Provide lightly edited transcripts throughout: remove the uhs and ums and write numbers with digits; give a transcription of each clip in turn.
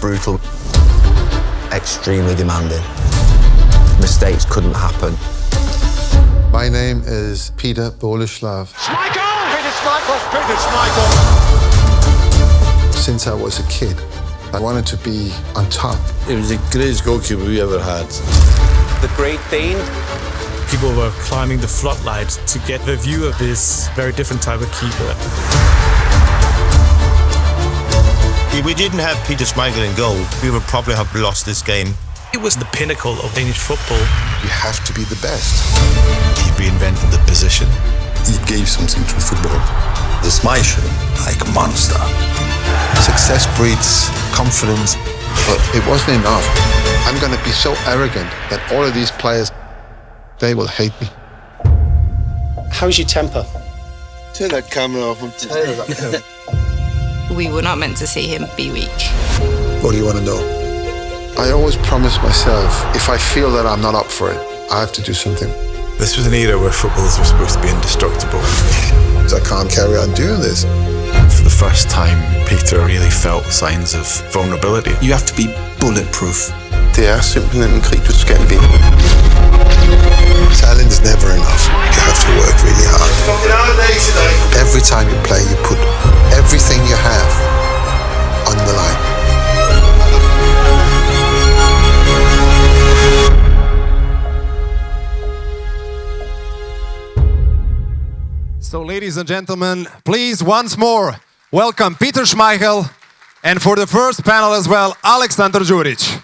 brutal, extremely demanding. Mistakes couldn't happen. My name is Peter Boleslav. Peter Schmeichel! Since I was a kid, I wanted to be on top. It was the greatest goalkeeper we ever had. The Great Dane. People were climbing the floodlights to get the view of this very different type of keeper. If we didn't have Peter Schmeichel in goal, we would probably have lost this game. It was the pinnacle of Danish football. You have to be the best. He reinvented the position. He gave something to football. The Schmeichel, like a monster. Success breeds confidence. But it wasn't enough. I'm going to be so arrogant that all of these players, they will hate me. How's your temper? Turn that camera off. I'm tired of that camera. We were not meant to see him be weak. What do you want to know? I always promise myself, if I feel that I'm not up for it, I have to do something. This was an era where footballers were supposed to be indestructible. I can't carry on doing this. For the first time, Peter really felt signs of vulnerability. You have to be bulletproof. Det er simpelthen en krig, du skal vinde. Talent is never enough. You have to work really hard. Every time you play, you put everything you have on the line. So, ladies and gentlemen, please once more welcome Peter Schmeichel, and for the first panel as well, Aleksandar Đurić.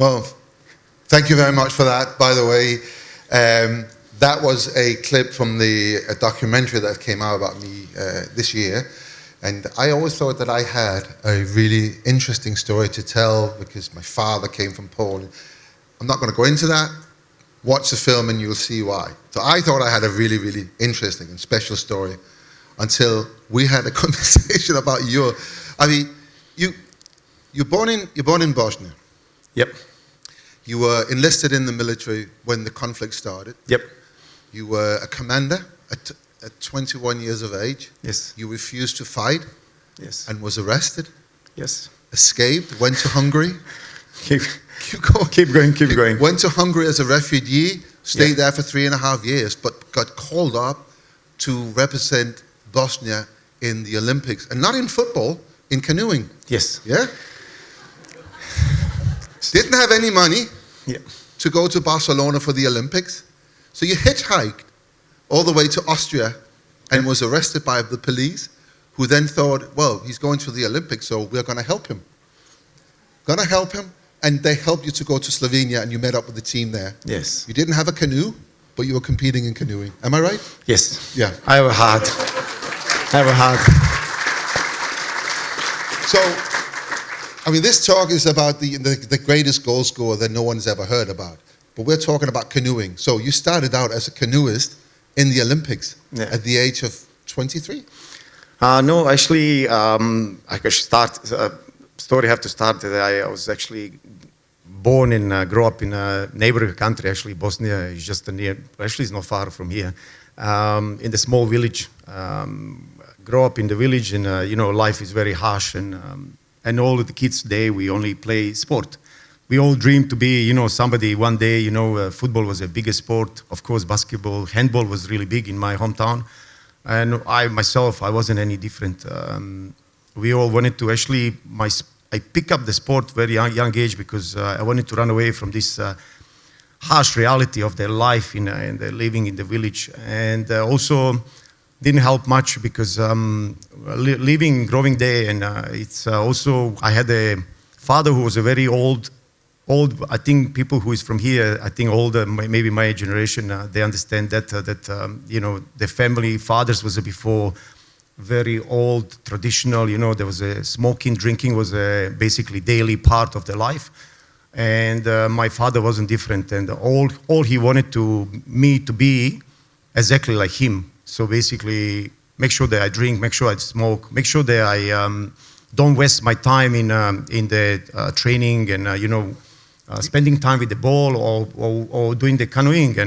Well, thank you very much for that, by the way. That was a clip from a documentary that came out about me this year. And I always thought that I had a really interesting story to tell because my father came from Poland. I'm not going to go into that. Watch the film and you'll see why. So I thought I had a really, really interesting and special story until we had a conversation about you're born in Bosnia. Yep. You were enlisted in the military when the conflict started. Yep. You were a commander at 21 years of age. Yes. You refused to fight. Yes. And was arrested. Yes. Escaped, went to Hungary. Keep going. Went to Hungary as a refugee, stayed there for 3.5 years, but got called up to represent Bosnia in the Olympics. And not in football, in canoeing. Yes. Yeah? Didn't have any money to go to Barcelona for the Olympics. So you hitchhiked all the way to Austria and was arrested by the police, who then thought, well, he's going to the Olympics, so we're going to help him. And they helped you to go to Slovenia and you met up with the team there. Yes. You didn't have a canoe, but you were competing in canoeing. Am I right? Yes. Yeah. I have a heart. So, I mean, this talk is about the greatest goal scorer that no one's ever heard about. But we're talking about canoeing. So you started out as a canoeist in the Olympics at the age of 23? No, actually, story have to start that I was actually born and grew up in a neighboring country. Actually, Bosnia is just it's not far from here, in the small village. Grow up in the village, and life is very harsh, and all of the kids today, we only play sport. We all dream to be, somebody one day. Football was a bigger sport. Of course, basketball, handball was really big in my hometown. And I wasn't any different. We all wanted to I picked up the sport very young age because I wanted to run away from this harsh reality of their life in their living in the village. And also didn't help much because living, growing there, and it's also, I had a father who was a very old, I think people who is from here, I think older, maybe my generation, they understand that, the family fathers was before very old, traditional. You know, there was a smoking, drinking was a basically daily part of their life. And my father wasn't different, and all he wanted me to be exactly like him. So basically, make sure that I drink, make sure I smoke, make sure that I don't waste my time in the training and spending time with the ball or doing the canoeing.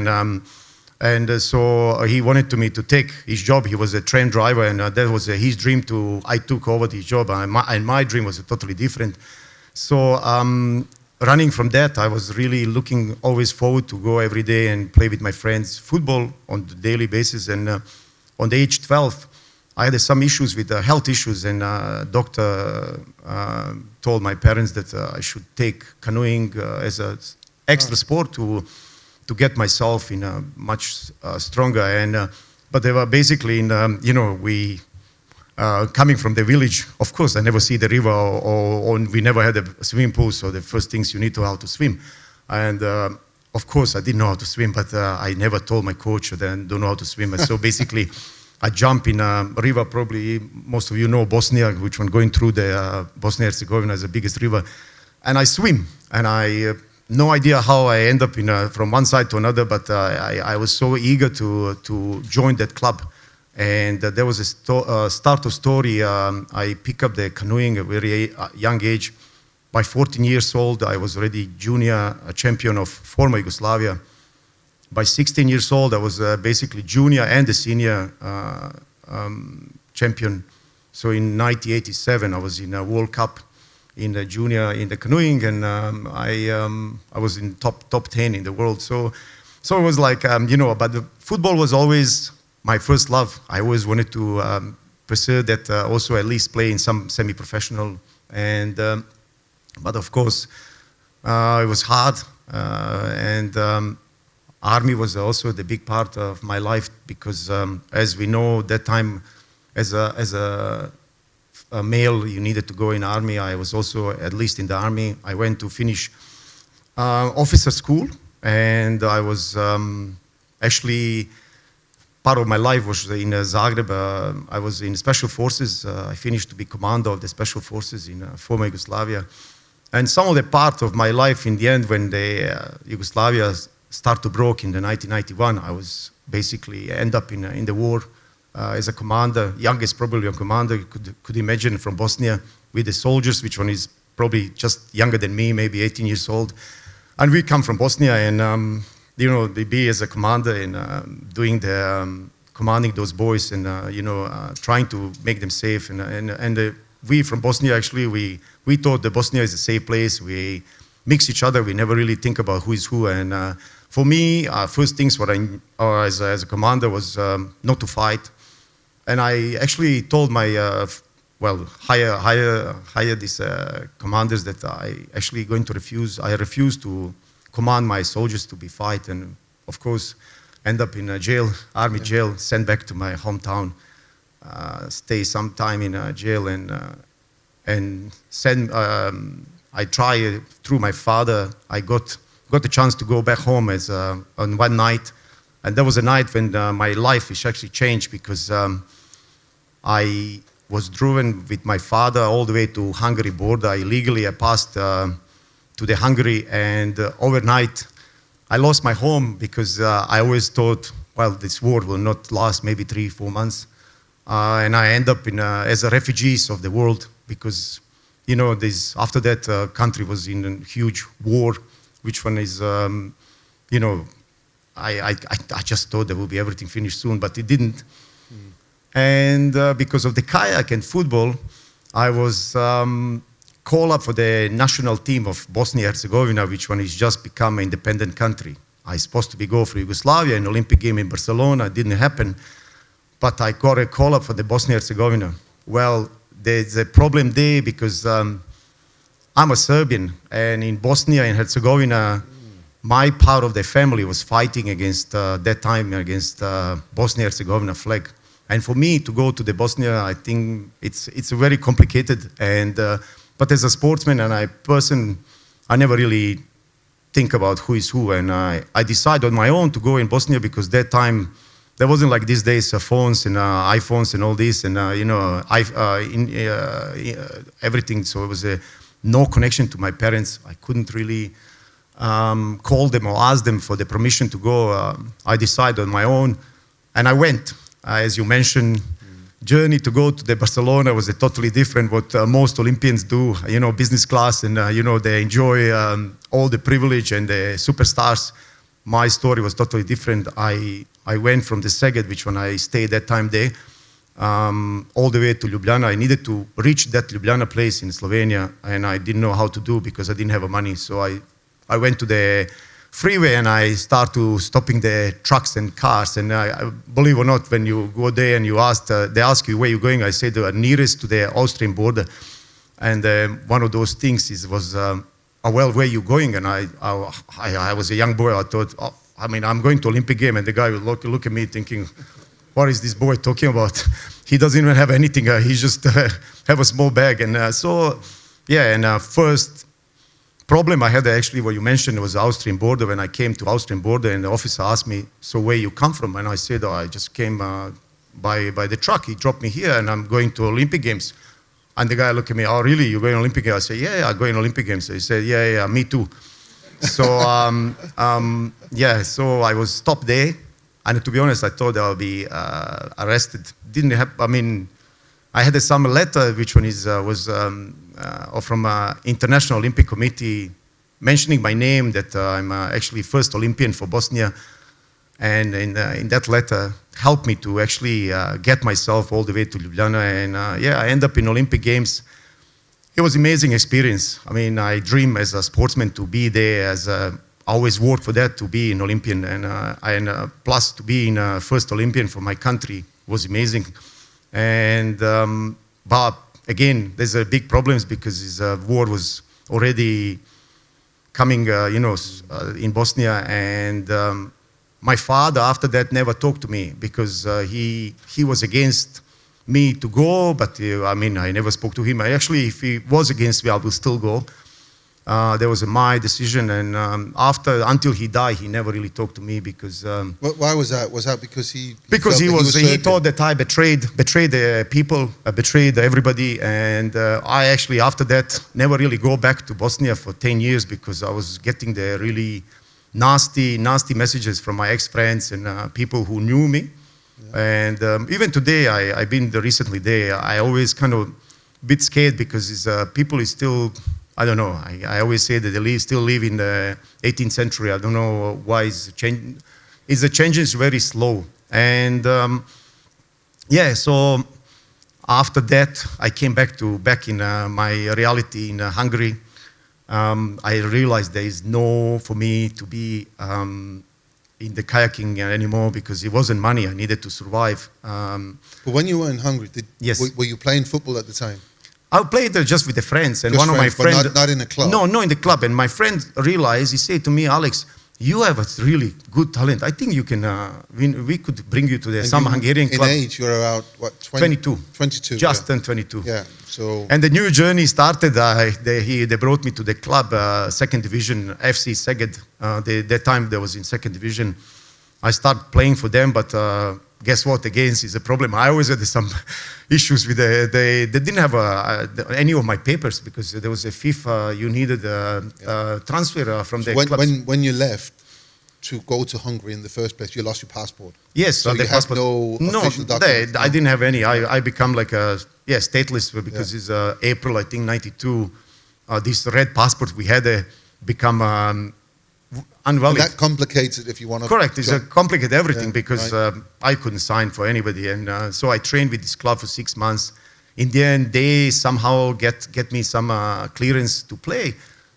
And so he wanted me to take his job. He was a train driver, and that was his dream. I took over his job, and my dream was totally different. So running from that, I was really looking always forward to go every day and play with my friends football on a daily basis. And on the age 12, I had some issues with health issues, and doctor told my parents that I should take canoeing as an extra sport to get myself in a much stronger. And but they were basically we coming from the village. Of course, I never see the river, or we never had a swimming pool. So the first things you need to know how to swim, and of course I didn't know how to swim, but I never told my coach that I don't know how to swim. And so basically, I jump in a river. Probably most of you know Bosnia, which one going through the Bosnia-Herzegovina is the biggest river, and I swim, and I. No idea how I end up from one side to another, but I was so eager to join that club. And there was a start of story. I picked up the canoeing at a very young age. By 14 years old, I was already junior champion of former Yugoslavia. By 16 years old, I was basically junior and the senior champion. So in 1987, I was in a World Cup in the junior in the canoeing, and I was in top 10 in the world. So it was like but the football was always my first love. I always wanted to pursue that, also at least play in some semi-professional. And but of course it was hard, and army was also the big part of my life, because as we know that time, as a male, you needed to go in army. I was also at least in the army. I went to finish officer school, and I was actually part of my life was in Zagreb. I was in special forces. I finished to be commander of the special forces in former Yugoslavia. And some of the part of my life in the end, when the Yugoslavia started to broke in the 1991, I was basically end up in the war. As a commander, youngest probably a commander, you could imagine, from Bosnia, with the soldiers, which one is probably just younger than me, maybe 18 years old. And we come from Bosnia, and they be as a commander and doing the commanding those boys, and trying to make them safe. And we from Bosnia, actually, we thought that Bosnia is a safe place. We mix each other. We never really think about who is who. And for me, first things what as a commander was not to fight. And I actually told my, hire these commanders that I actually going to refuse. I refuse to command my soldiers to be fight, and of course, end up in a jail, army jail, sent back to my hometown, stay some time in a jail, and send. I try through my father. I got the chance to go back home on one night. And that was a night when my life is actually changed, because I was driven with my father all the way to Hungary border. Illegally, I passed to the Hungary, and overnight, I lost my home, because I always thought, well, this war will not last maybe 3-4 months. And I end up as a refugees of the world, because, after that country was in a huge war, which one is, I just thought there would be everything finished soon, but it didn't. And because of the kayak and football, I was called up for the national team of Bosnia-Herzegovina, which one is just become an independent country. I was supposed to go for Yugoslavia in Olympic game in Barcelona. It didn't happen. But I got a call up for the Bosnia-Herzegovina. Well, there's a problem there, because I'm a Serbian, and in Bosnia and Herzegovina, my part of the family was fighting against that time against Bosnia-Herzegovina flag. And for me to go to the Bosnia, I think it's very complicated. And but as a sportsman and a person, I never really think about who is who. And I decided on my own to go in Bosnia, because that time there wasn't like these days phones and iPhones and all this and everything. So it was no connection to my parents. I couldn't really call them or ask them for the permission to go. I decided on my own, and I went. As you mentioned, journey to go to the Barcelona was a totally different what most Olympians do. Business class, and they enjoy all the privilege and the superstars. My story was totally different. I went from the Szeged, which when I stayed that time there, all the way to Ljubljana. I needed to reach that Ljubljana place in Slovenia, and I didn't know how to do because I didn't have money. So I went to the freeway and I started stopping the trucks and cars. And I believe it or not, when you go there and they ask you where you're going, I said nearest to the Austrian border. And one of those things was, well, where are you going? And I was a young boy. I thought, I'm going to Olympic game. And the guy would look at me thinking, what is this boy talking about? He doesn't even have anything. He just have a small bag. And first problem I had actually, what you mentioned, was the Austrian border. When I came to Austrian border and the officer asked me, so where you come from? And I said, I just came by the truck. He dropped me here and I'm going to Olympic Games. And the guy looked at me, oh really, you're going to Olympic Games? I said, yeah, I'm going to Olympic Games. So he said, yeah, me too. So, so I was stopped there. And to be honest, I thought I would be arrested. Didn't happen. I had some letter, which one was from International Olympic Committee, mentioning my name, that I'm actually first Olympian for Bosnia, and in that letter helped me to actually get myself all the way to Ljubljana, and I ended up in Olympic Games. It was an amazing experience. I dream as a sportsman to be there, I always worked for that, to be an Olympian, and plus to be in first Olympian for my country was amazing. And but again, there's big problems because this war was already coming, in Bosnia, and my father after that never talked to me because he was against me to go, but I never spoke to him. If he was against me, I would still go. That was my decision, and until he died, he never really talked to me because. Why was that? Was that because he? Because he thought that I betrayed the people, betrayed everybody, and I actually after that never really go back to Bosnia for 10 years because I was getting the really nasty messages from my ex-friends and people who knew me, and even today I've been recently there. I always kind of bit scared because people is still. I don't know. I always say that they still live in the 18th century. I don't know why it's changing. The change is very slow. And so after that, I came back in my reality in Hungary. I realized there is no for me to be in the kayaking anymore because it wasn't money. I needed to survive. But when you were in Hungary, were you playing football at the time? I played just with the friends, and just one friends, of my friends. Not in a club. No, in the club. And my friend realized. He said to me, "Alex, you have a really good talent. I think you can. We could bring you to some Hungarian club." In age, you're about what? 22. 22. Just turned 22. Yeah. So. And the new journey started. They brought me to the club, second division, FC Szeged. That time they was in second division. I started playing for them, but. Guess what? Again, is a problem. I always had some issues with they didn't have any of my papers because there was a FIFA. You needed a transfer from the clubs. When you left to go to Hungary in the first place, you lost your passport. Yes, so you had no official documents. I didn't have any. I become like stateless because it's April, I think, '92. This red passport we had become. Unvalid. And that complicates it if you want to. Correct. It's complicated everything because I couldn't sign for anybody, and so I trained with this club for 6 months. In the end, they somehow get me some clearance to play,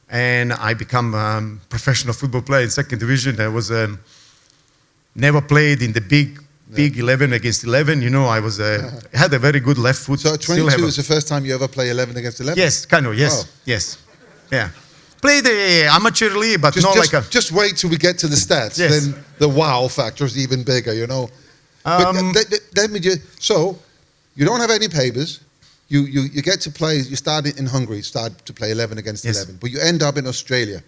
and I become professional football player in second division. I was never played in the big 11 against 11. I was had a very good left foot. So 22 is the first time you ever play 11 against 11. Yes, kind of. Yes, yes, yeah. Play the amateur league, but just wait till we get to the stats. Yes. Then the wow factor is even bigger, But let me just. So, you don't have any papers. You get to play. You start in Hungary. Start to play 11 against 11. But you end up in Australia.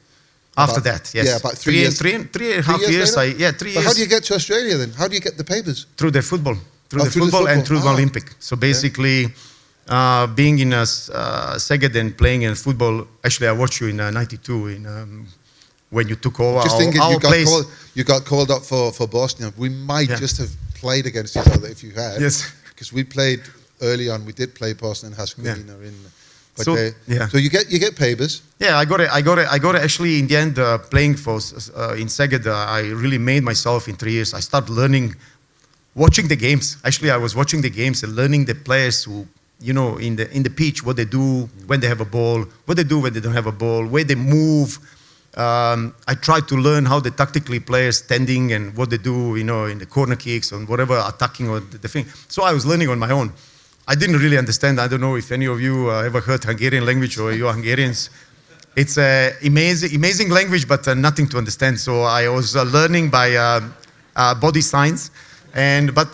After that, yes. Yeah, about 3 years. Three and a half years. 3 But years. how do you get to Australia then? How do you get the papers? Through the football. Through the through the football and football. through the Olympic. So basically, being in Szeged and playing in football, actually I watched you in 92 when you took over Just our, thinking our place. you got called up for Bosnia. We might just have played against each other if you had. Yes. Because we played early on. We did play Bosnia and Herzegovina in. But So, so you get papers. Yeah, I got it. Actually, in the end, playing for in Szeged, I really made myself in 3 years. I started learning, watching the games. Actually, I was watching the games and learning the players who, in the pitch, what they do when they have a ball, what they do when they don't have a ball, where they move. I tried to learn how the tactically players standing and what they do, in the corner kicks and whatever, attacking or the thing. So I was learning on my own. I didn't really understand. I don't know if any of you ever heard Hungarian language or you're Hungarians. It's an amazing language, but nothing to understand. So I was learning by body signs, but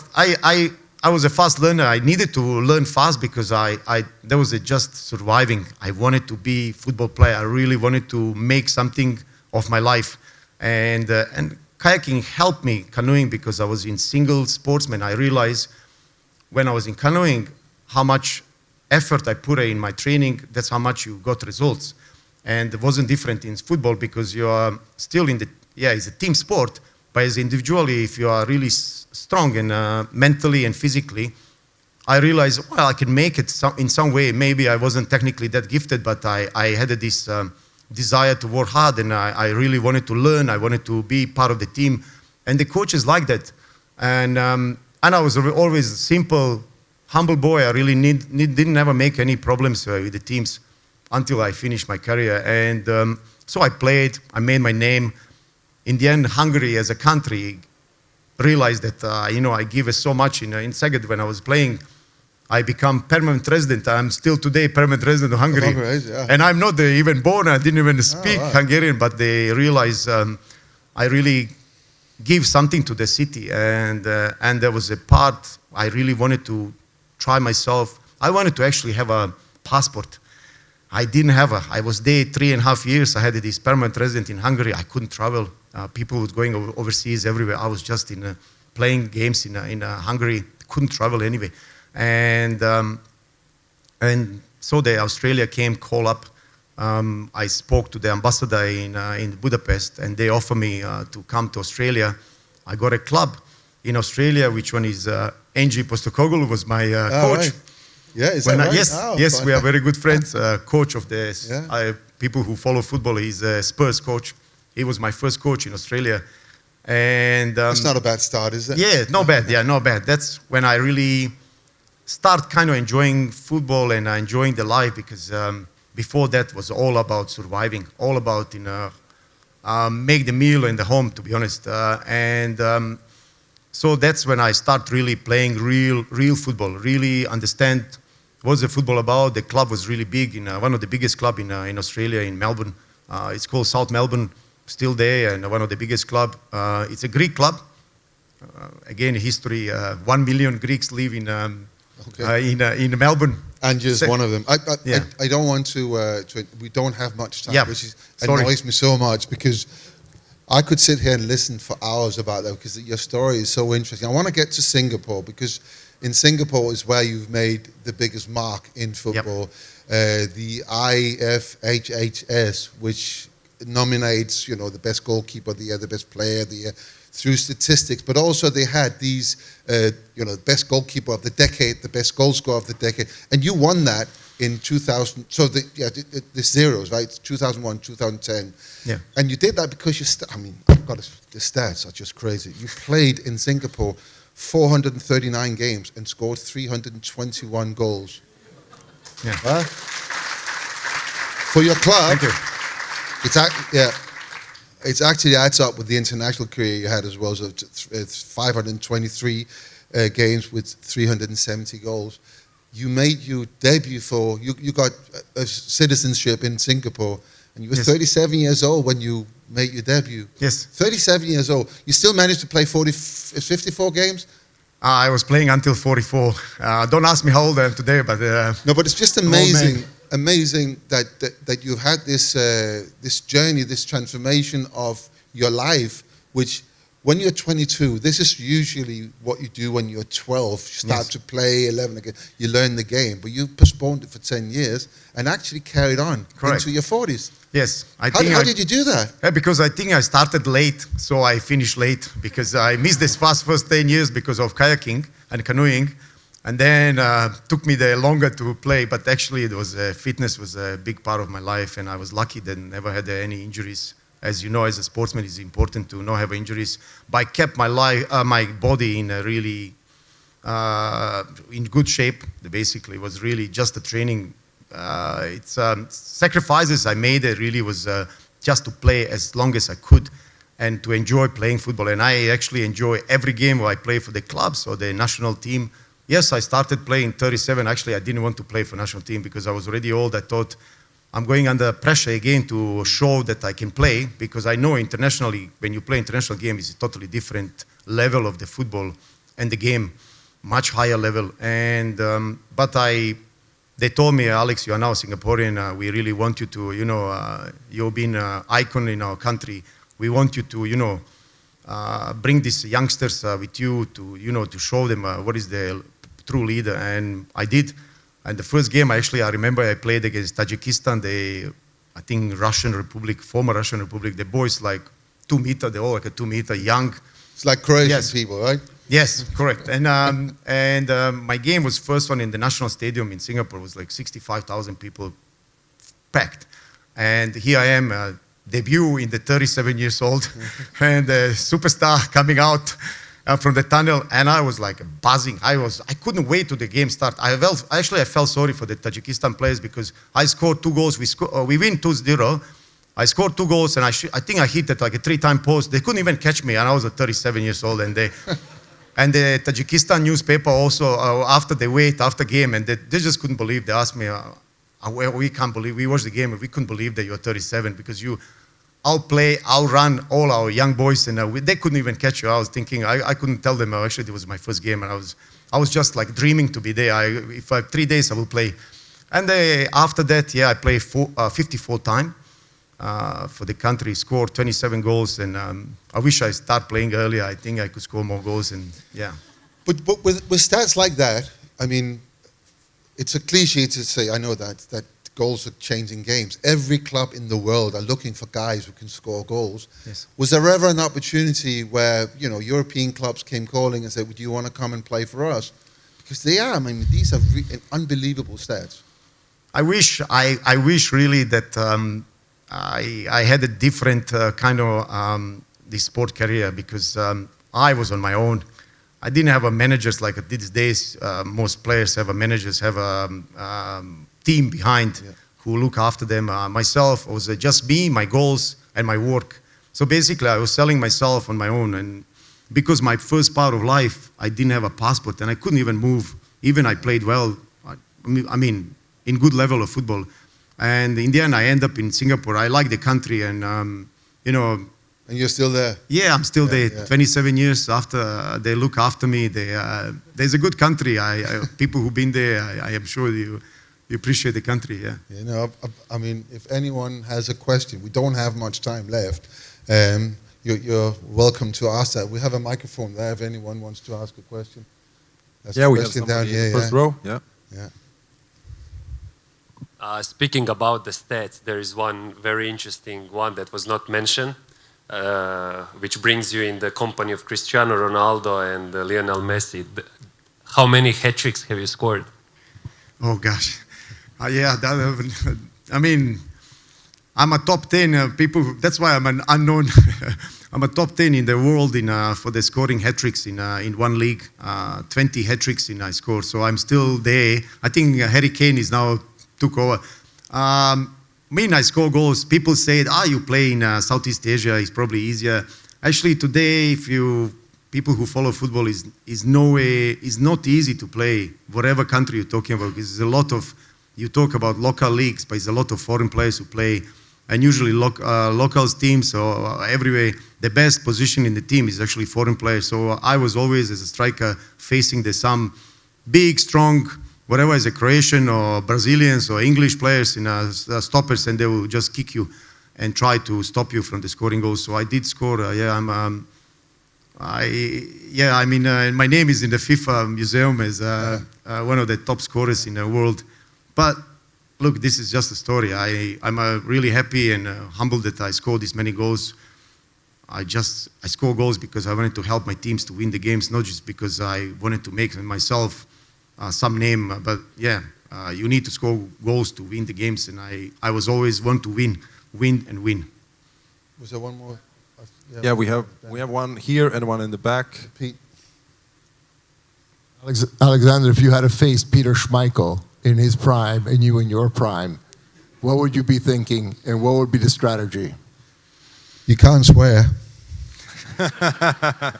I was a fast learner. I needed to learn fast because that was just surviving. I wanted to be a football player. I really wanted to make something of my life, and kayaking helped me, canoeing, because I was in single sportsman. I realized when I was in canoeing how much effort I put in my training. That's how much you got results. And it wasn't different in football because you are still it's a team sport, but as individually, if you are really strong and mentally and physically, I realized, well, I can make it in some way. Maybe I wasn't technically that gifted, but I had this desire to work hard, and I really wanted to learn. I wanted to be part of the team, and the coaches liked that. And I was always a simple, humble boy. I really didn't ever make any problems with the teams until I finished my career. And so I played, I made my name. In the end, Hungary as a country realized that, I give so much in Szeged when I was playing. I become permanent resident. I'm still today permanent resident of Hungary. Yeah. And I'm not even born. I didn't even speak Hungarian, but they realized I really give something to the city. And there was a part I really wanted to try myself. I wanted to actually have a passport. I didn't have I was there 3.5 years. I had this permanent resident in Hungary. I couldn't travel. People were going overseas everywhere. I was just playing games in Hungary. Couldn't travel anyway. And so the Australia call up. I spoke to the ambassador in Budapest, and they offered me to come to Australia. I got a club in Australia, which one is Angie Postecoglou was my coach. Right. Yeah, is that right? Yes, we are very good friends. Coach of the people who follow football. He's a Spurs coach. He was my first coach in Australia. And that's not a bad start, is it? Yeah, not bad. Yeah, not bad. That's when I really start kind of enjoying football and enjoying the life, because before that was all about surviving, all about make the meal in the home, to be honest. So that's when I start really playing real football, really understand what's the football about. The club was really big, one of the biggest club in Australia, in Melbourne. It's called South Melbourne, still there, and one of the biggest club. It's a Greek club. Again, history, 1 million Greeks live in Melbourne. And just one of them. I don't want to we don't have much time, which annoys me so much, because I could sit here and listen for hours about that, because your story is so interesting. I want to get to Singapore, because in Singapore is where you've made the biggest mark in football. The IFHHS, which nominates, the best goalkeeper of the year, the best player of the year, through statistics, but also they had these, best goalkeeper of the decade, the best goal scorer of the decade, and you won that in 2000. So the zeros, right? 2001, 2010. Yeah. And you did that because I've got the stats are just crazy. You played in Singapore 439 games and scored 321 goals. Yeah. For your club. Thank you. It actually adds up with the international career you had as well. So 523 games with 370 goals. You made your debut you got a citizenship in Singapore, and you were 37 years old when you made your debut. Yes. 37 years old. You still managed to play 54 games? I was playing until 44. Don't ask me how old I am today, but... No, but it's just amazing amazing that you've had this this journey, this transformation of your life, which when you're 22, this is usually what you do when you're 12. You start to play 11 again, you learn the game, but you postponed it for 10 years and actually carried on into your 40s. Yes. How did you do that? Because I think I started late, so I finished late because I missed this first 10 years because of kayaking and canoeing. And then took me there longer to play, but actually it was fitness was a big part of my life, and I was lucky that I never had any injuries. As you know, as a sportsman, it's important to not have injuries. But I kept my my body in a really in good shape. Basically, it was really just the training. It's sacrifices I made. It really was just to play as long as I could, and to enjoy playing football. And I actually enjoy every game where I play for the clubs or the national team. Yes, I started playing 37. Actually, I didn't want to play for national team because I was already old. I thought I'm going under pressure again to show that I can play, because I know internationally, when you play international game, it's a totally different level of the football and the game, much higher level. And but they told me, Alex, you are now Singaporean. We really want you to, you've been an icon in our country. We want you to, bring these youngsters with you to, to show them what is the true leader. And I did. And the first game, I remember I played against Tajikistan, I think former Russian Republic. The boys like 2 meter, they're all like a 2 meter, young. It's like Croatian people, right? Yes, correct. And my game was first one in the national stadium in Singapore. It was like 65,000 people packed. And here I am, debut in the 37 years old, and a superstar coming out from the tunnel, and I was like buzzing. I couldn't wait till the game start. I felt sorry for the Tajikistan players because I scored 2 goals. We win 2-0. I scored 2 goals, and I think I hit it like a 3-time post. They couldn't even catch me, and I was 37 years old. And and the Tajikistan newspaper also after game, and they just couldn't believe. They asked me, we can't believe we watched the game, and we couldn't believe that you're 37 because you outrun all our young boys, and they couldn't even catch you. I was thinking, I couldn't tell them, actually it was my first game, and I was just like dreaming to be there. If I have 3 days, I will play. And after that, I played 54 times for the country, scored 27 goals, and I wish I started playing earlier. I think I could score more goals, and yeah. But with stats like that, I mean, it's a cliche to say, I know that goals are changing games. Every club in the world are looking for guys who can score goals. Yes. Was there ever an opportunity where, European clubs came calling and said, would you want to come and play for us? Because these are unbelievable stats. I wish really that I had a different kind of the sport career, because I was on my own. I didn't have managers like these days. Most players have managers, have a team behind who look after them. Myself, it was just me, my goals, and my work. So basically, I was selling myself on my own. And because my first part of life, I didn't have a passport, and I couldn't even move. Even I played well, I mean, in good level of football. And in the end, I end up in Singapore. I like the country, and And you're still there? Yeah, I'm still there. 27 years after, they look after me. There's a good country. People who've been there, I am sure you appreciate the country, yeah. I mean, if anyone has a question, we don't have much time left. You're welcome to ask that. We have a microphone there if anyone wants to ask a question. That's a we question have down here. First row, yeah. Speaking about the stats, there is one very interesting one that was not mentioned, which brings you in the company of Cristiano Ronaldo and Lionel Messi. How many hat-tricks have you scored? Oh gosh, I mean, I'm a top 10 people. That's why I'm an unknown. I'm a top 10 in the world for the scoring hat-tricks in one league. 20 hat-tricks I scored, so I'm still there. I think Harry Kane is now took over. I score goals. People say, you play in Southeast Asia, it's probably easier. Actually, today, people who follow football is not easy to play, whatever country you're talking about. There's a lot of, you talk about local leagues, but there's a lot of foreign players who play, and usually local teams, so everywhere, the best position in the team is actually foreign players. So I was always, as a striker, facing some big, strong whatever is a Croatian or Brazilians or English players in stoppers, and they will just kick you and try to stop you from the scoring goals. So I did score. My name is in the FIFA museum as one of the top scorers in the world. But look, this is just a story. I'm really happy and humbled that I scored this many goals. I score goals because I wanted to help my teams to win the games, not just because I wanted to make myself some name. But yeah, you need to score goals to win the games, and I was always want to win and win. Was there one more? Yeah, we have one here and one in the back. Pete. Alexander, if you had to face Peter Schmeichel in his prime and you in your prime, what would you be thinking and what would be the strategy? You can't swear. But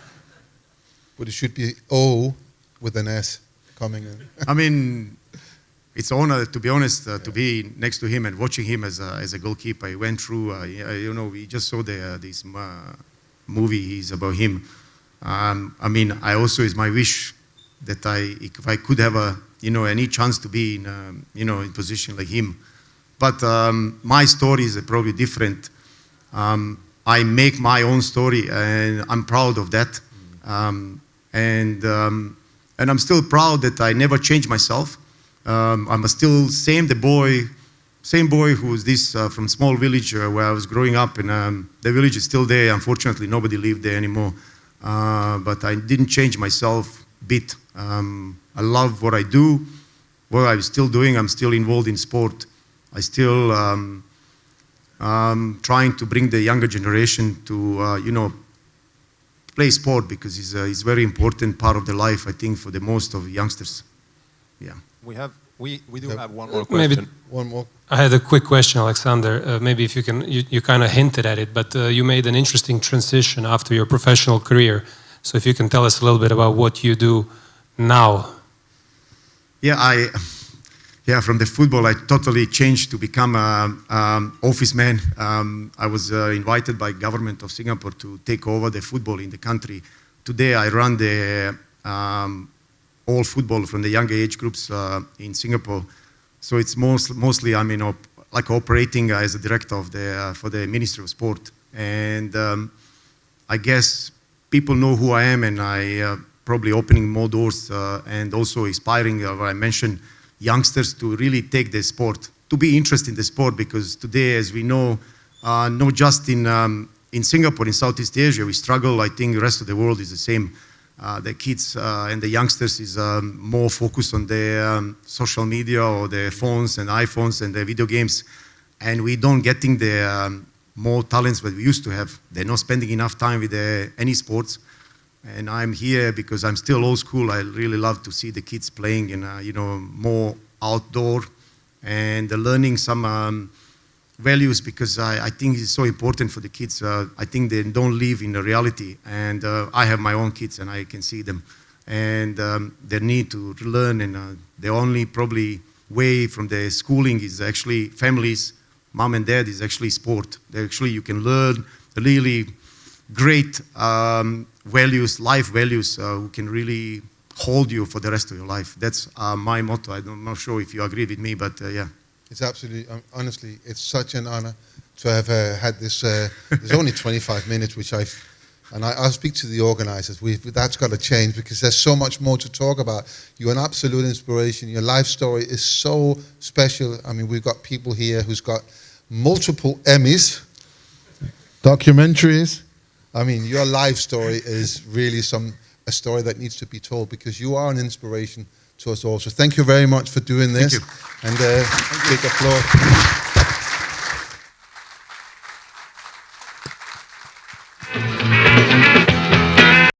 it should be O with an S coming in. I mean, it's an honor, to be honest, to be next to him and watching him as a goalkeeper. He went through, we just saw this movie is about him. I mean, I also, it's my wish that if I could have any chance to be in position like him. But my story is probably different. I make my own story, and I'm proud of that. And I'm still proud that I never changed myself. I'm still same boy who is this from small village where I was growing up, and the village is still there. Unfortunately, nobody lived there anymore. But I didn't change myself a bit. I love what I do, what I'm still doing. I'm still involved in sport. I still trying to bring the younger generation to play sport, because it's very important part of the life, I think, for the most of youngsters. Yeah. We do have one more question. Maybe one more. I had a quick question, Alexander. Maybe if you can, you kind of hinted at it, but you made an interesting transition after your professional career. So if you can tell us a little bit about what you do now. Yeah, from the football, I totally changed to become an office man. I was invited by government of Singapore to take over the football in the country. Today, I run the all football from the younger age groups in Singapore. So it's mostly I'm like operating as a director of for the Ministry of Sport. And I guess people know who I am, and I probably opening more doors and also inspiring, what I mentioned, youngsters to really take the sport, to be interested in the sport, because today, as we know, not just in Singapore, in Southeast Asia, we struggle. I think the rest of the world is the same. The kids and the youngsters is more focused on their social media or their phones and iPhones and their video games, and we don't getting the more talents that we used to have. They're not spending enough time with any sports. And I'm here because I'm still old school. I really love to see the kids playing in, more outdoor and learning some values, because I think it's so important for the kids. I think they don't live in the reality. And I have my own kids, and I can see them. And they need to learn. And the only probably way from the schooling is actually families, mom and dad, is actually sport. You can learn really great values, life values, who can really hold you for the rest of your life. That's my motto. I'm not sure if you agree with me, but yeah. It's absolutely, honestly, it's such an honor to have had this. There's only 25 minutes, which I'll speak to the organizers. That's got to change, because there's so much more to talk about. You're an absolute inspiration. Your life story is so special. I mean, we've got people here who's got multiple Emmys, documentaries. I mean, your life story is really a story that needs to be told, because you are an inspiration to us all. So thank you very much for doing this. Thank you. And big applause.